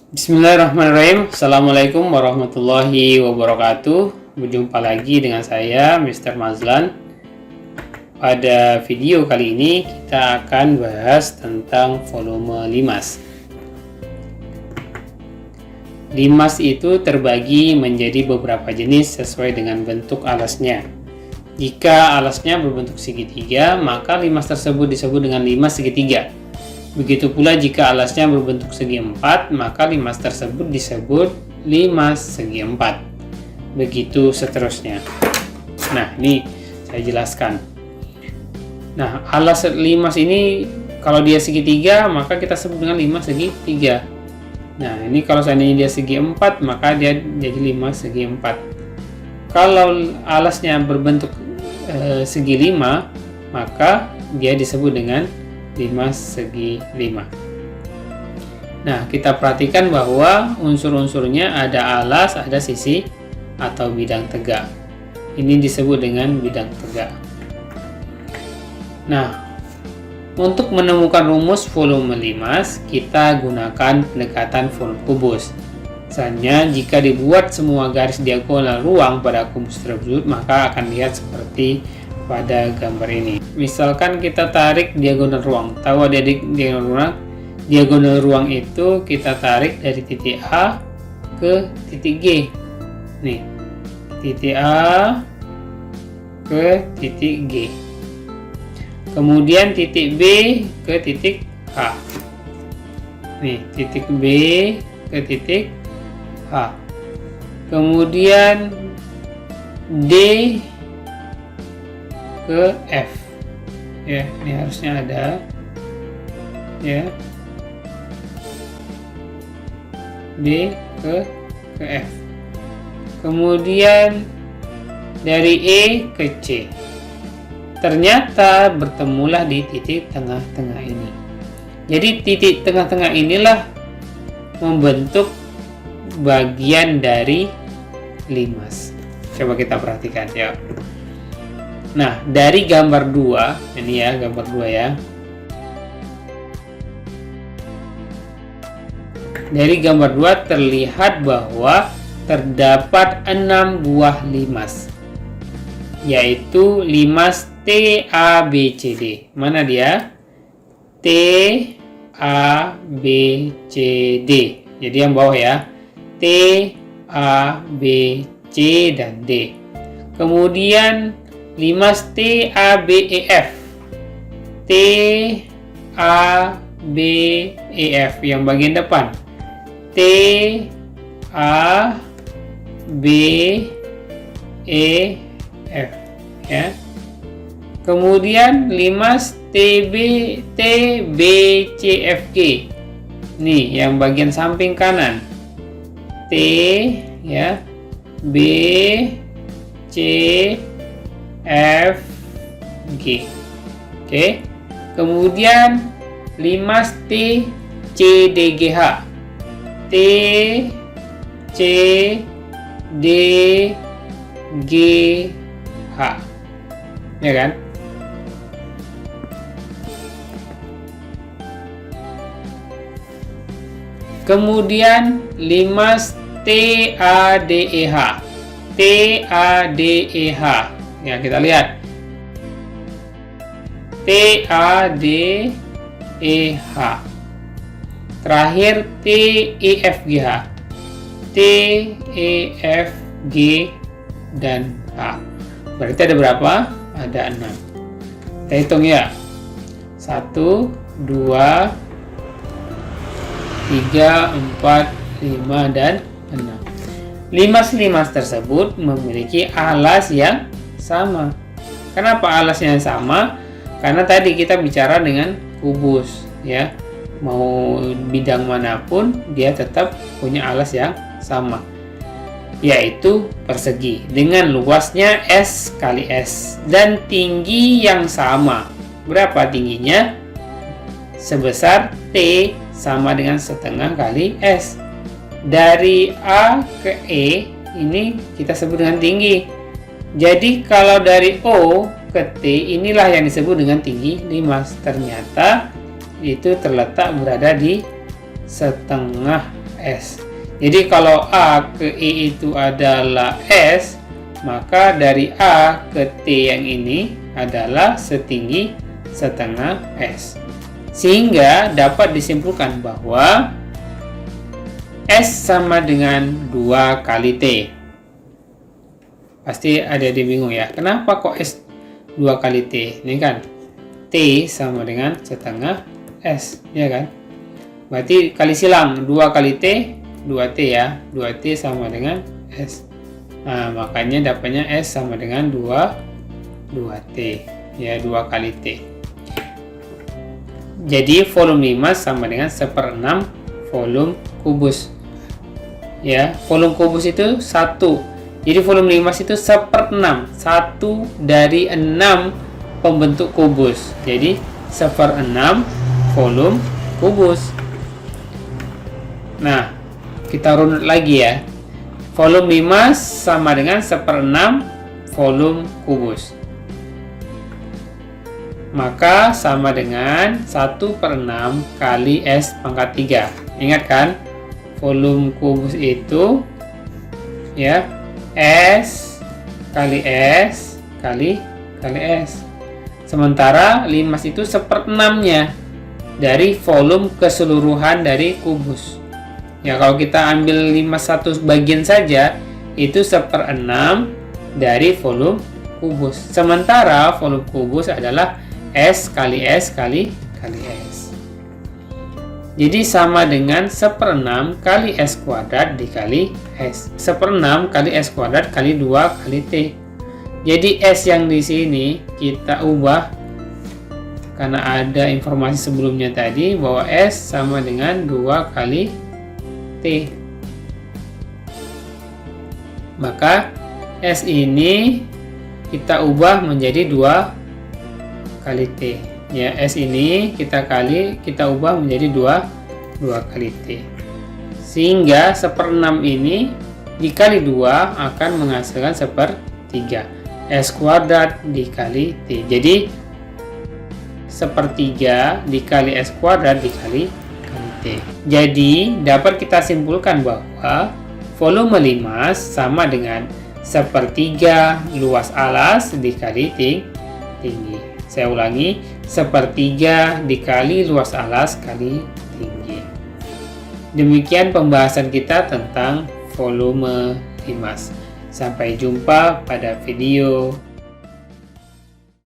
Bismillahirrahmanirrahim. Assalamualaikum warahmatullahi wabarakatuh. Berjumpa lagi dengan saya, Mr. Mazlan. Pada video kali ini kita akan bahas tentang volume limas. Limas itu terbagi menjadi beberapa jenis sesuai dengan bentuk alasnya. Jika alasnya berbentuk segitiga, maka limas tersebut disebut dengan limas segitiga. Begitu pula jika alasnya berbentuk segi empat, maka limas tersebut disebut limas segi empat. Begitu seterusnya. Nah, ini saya jelaskan. Nah, alas limas ini kalau dia segitiga, maka kita sebut dengan limas segitiga. Nah, ini kalau seandainya dia segi empat, maka dia jadi limas segi empat. Kalau alasnya berbentuk segi lima, maka dia disebut dengan limas segi 5. Nah, kita perhatikan bahwa unsur-unsurnya ada alas, ada sisi atau bidang tegak. Ini disebut dengan bidang tegak. Nah, untuk menemukan rumus volume limas, kita gunakan pendekatan volume kubus. Misalnya, jika dibuat semua garis diagonal ruang pada kubus tersebut, maka akan lihat seperti pada gambar ini. Misalkan kita tarik diagonal ruang. Tahu ada diagonal ruang? Diagonal ruang itu kita tarik dari titik A ke titik G. Nih, titik A ke titik G. Kemudian titik B ke titik H. Nih, titik B ke titik H. Kemudian D ke F. Ya, ini harusnya ada ya, D ke F. Kemudian dari E ke C. Ternyata bertemulah di titik tengah-tengah ini. Jadi titik tengah-tengah inilah membentuk bagian dari limas. Coba kita perhatikan ya. Nah, dari gambar 2, ini ya gambar 2 ya. Dari gambar 2 terlihat bahwa terdapat 6 buah limas, yaitu limas TABCD. Mana dia? TABCD. Jadi yang bawah ya. TABC dan D. Kemudian limas TABEF. TABEF yang bagian depan. TABEF ya. Kemudian limas TBCFG. Nih yang bagian samping kanan. T ya. B C F G. Oke. Kemudian limas T C D G H. T C D G H. Ya kan? Kemudian limas TADEH. TADEH. Ya, kita lihat. TADEH. Terakhir TEFGH. TEFG dan H. Berarti ada berapa? Ada 6. Kita hitung ya. 1, 2, 3, 4, 5, dan 6. Limas-limas tersebut memiliki alas yang sama. Kenapa alasnya yang sama? Karena tadi kita bicara dengan kubus ya. Mau bidang manapun dia tetap punya alas yang sama, yaitu persegi dengan luasnya S kali S dan tinggi yang sama. Berapa tingginya? Sebesar T sama dengan setengah kali S. Dari A ke E ini kita sebut dengan tinggi. Jadi kalau dari O ke T inilah yang disebut dengan tinggi limas. Ternyata itu terletak berada di setengah S. Jadi kalau A ke E itu adalah S, maka dari A ke T yang ini adalah setinggi setengah S. Sehingga dapat disimpulkan bahwa S sama dengan 2 kali T. Pasti ada yang bingung ya, kenapa kok S 2 kali T? Ini kan T sama dengan setengah S, ya kan? Berarti kali silang 2 kali T, 2T ya. 2T sama dengan S. Nah, makanya dapatnya S sama dengan 2T. Ya, 2 kali T. Jadi volume limas sama dengan 1/6 volume kubus. Ya, volume kubus itu 1. Jadi volume limas itu 1/6. 1 dari 6 pembentuk kubus. Jadi 1/6 volume kubus. Nah, kita runut lagi ya. Volume limas sama dengan 1/6 volume kubus. Maka sama dengan 1/6 kali S pangkat 3. Ingat kan? Volume kubus itu ya S kali S kali S. Sementara limas itu 1/6-nya dari volume keseluruhan dari kubus. Ya, kalau kita ambil limas 1 bagian saja, itu 1/6 dari volume kubus. Sementara volume kubus adalah S kali S kali S. Jadi sama dengan 1/6 kali S kuadrat dikali S. 1/6 kali S kuadrat kali 2 kali T. Jadi S yang di sini kita ubah karena ada informasi sebelumnya tadi bahwa S sama dengan 2 kali T. Maka S ini kita ubah menjadi 2 kali T. Ya, S ini kita ubah menjadi 2 kali T. Sehingga 1/6 ini dikali 2 akan menghasilkan 1/3. S kuadrat dikali T. Jadi 1/3 dikali S kuadrat dikali T. Jadi dapat kita simpulkan bahwa volume limas sama dengan 1/3 luas alas dikali tinggi. Saya ulangi, 1/3 dikali luas alas kali tinggi. Demikian pembahasan kita tentang volume limas. Sampai jumpa pada video